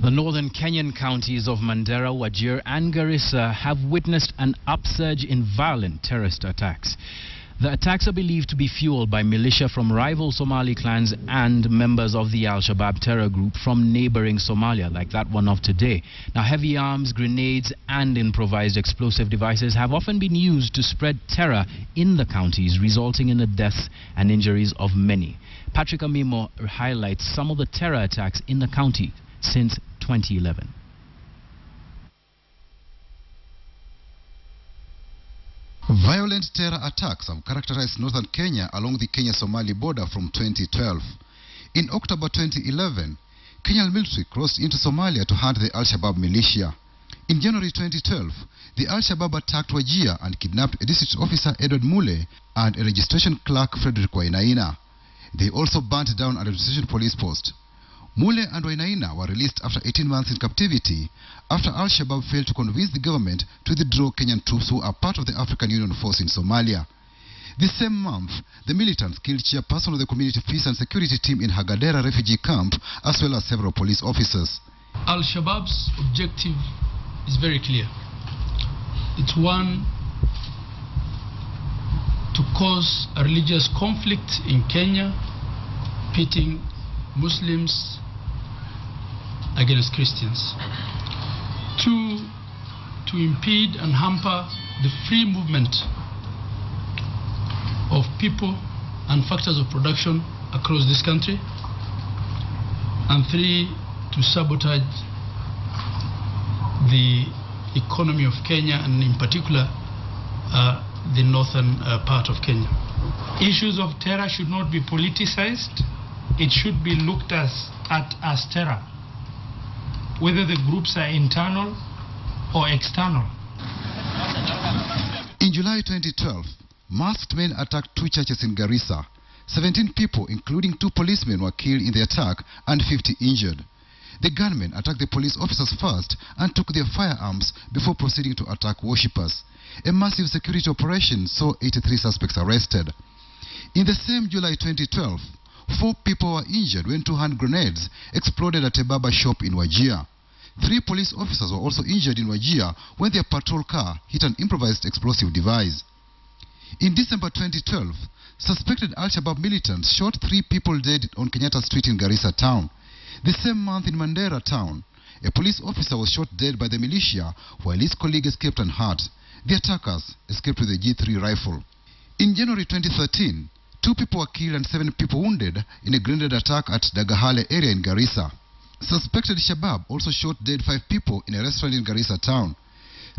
The northern Kenyan counties of Mandera, Wajir and Garissa have witnessed an upsurge in violent terrorist attacks. The attacks are believed to be fueled by militia from rival Somali clans and members of the Shabaab terror group from neighbouring Somalia, like that one of today. Now, heavy arms, grenades and improvised explosive devices have often been used to spread terror in the counties, resulting in the deaths and injuries of many. Patrick Amimo highlights some of the terror attacks in the county since 2011. Violent terror attacks have characterized northern Kenya along the Kenya-Somali border from 2012. In October 2011, Kenyan military crossed into Somalia to hunt the Al-Shabaab militia. In January 2012, the Al-Shabaab attacked Wajir and kidnapped a district officer, Edward Mule, and a registration clerk, Frederick Wainaina. They also burnt down a registration police post. Mule and Wainaina were released after 18 months in captivity after Al-Shabaab failed to convince the government to withdraw Kenyan troops who are part of the African Union force in Somalia. The same month, the militants killed chairperson of the Community Peace and Security Team in Mandera refugee camp, as well as several police officers. Al-Shabaab's objective is very clear. It's one, to cause a religious conflict in Kenya, pitting Muslims against Christians. Two, to impede and hamper the free movement of people and factors of production across this country. And three, to sabotage the economy of Kenya, and in particular the northern part of Kenya. Issues of terror should not be politicized. It should be looked at as terror, whether the groups are internal or external. In July 2012, masked men attacked two churches in Garissa. 17 people, including 2 policemen, were killed in the attack and 50 injured. The gunmen attacked the police officers first and took their firearms before proceeding to attack worshippers. A massive security operation saw 83 suspects arrested. In the same July 2012, 4 people were injured when 2 hand grenades exploded at a barber shop in Wajir. 3 police officers were also injured in Wajir when their patrol car hit an improvised explosive device. In December 2012, suspected Al-Shabaab militants shot 3 people dead on Kenyatta Street in Garissa town. The same month in Mandera town, a police officer was shot dead by the militia while his colleague escaped unhurt. The attackers escaped with a G3 rifle. In January 2013, 2 people were killed and 7 people wounded in a grenade attack at Dagahale area in Garissa. Suspected Shabaab also shot dead 5 people in a restaurant in Garissa town.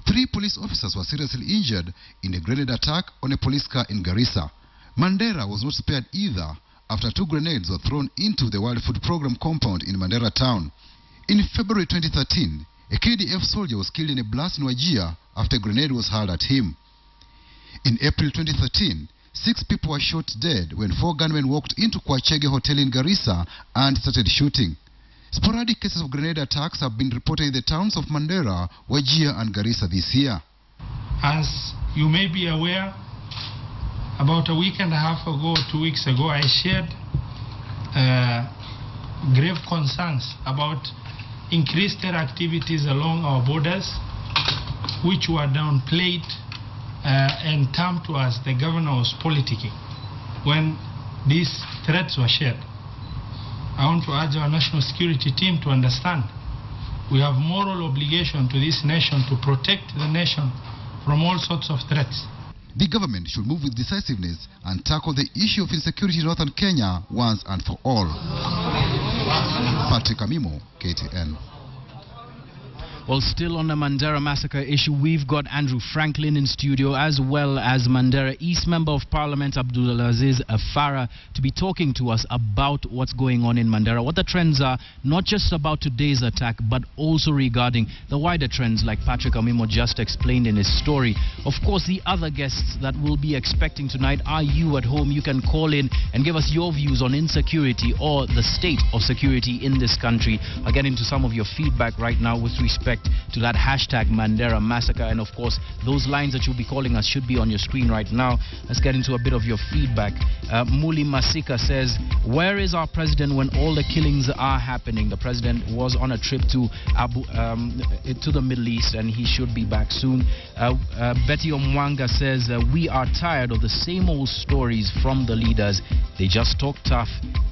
3 police officers were seriously injured in a grenade attack on a police car in Garissa. Mandera was not spared either after 2 grenades were thrown into the World Food Program compound in Mandera town. In February 2013, a KDF soldier was killed in a blast in Wajir after a grenade was hurled at him. In April 2013, 6 people were shot dead when 4 gunmen walked into Kwachege Hotel in Garissa and started shooting. Sporadic cases of grenade attacks have been reported in the towns of Mandera, Wajir and Garissa this year. As you may be aware, about a week and a half ago, 2 weeks ago, I shared grave concerns about increased terror activities along our borders, which were downplayed and termed to as the governor was politicking when these threats were shared. I want to urge our national security team to understand we have moral obligation to this nation to protect the nation from all sorts of threats. The government should move with decisiveness and tackle the issue of insecurity in northern Kenya once and for all. Patrick Amimo, KTN. Well, still on the Mandera massacre issue, we've got Andrew Franklin in studio, as well as Mandera East Member of Parliament Abdulaziz Farah, to be talking to us about what's going on in Mandera, what the trends are, not just about today's attack, but also regarding the wider trends like Patrick Amimo just explained in his story. Of course, the other guests that we'll be expecting tonight are you at home. You can call in and give us your views on insecurity or the state of security in this country. I'll get into some of your feedback right now with respect respect to that hashtag Mandera massacre. And of course, those lines that you'll be calling us should be on your screen right now. Let's get into a bit of your feedback. Muli Masika says, where is our president when all the killings are happening? The president was on a trip to the Middle East and he should be back soon. Betty Omwanga says, we are tired of the same old stories from the leaders. They just talk tough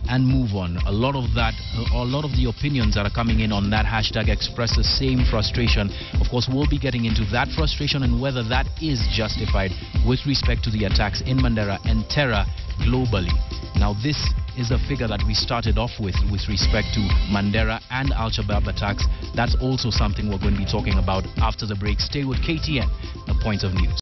and move on. A lot of the opinions that are coming in on that hashtag express the same frustration. Of course, we'll be getting into that frustration and whether that is justified with respect to the attacks in Mandera and terror globally. Now, this is the figure that we started off with respect to Mandera and Al-Shabaab attacks. That's also something we're going to be talking about after the break. Stay with KTN, the Point of News.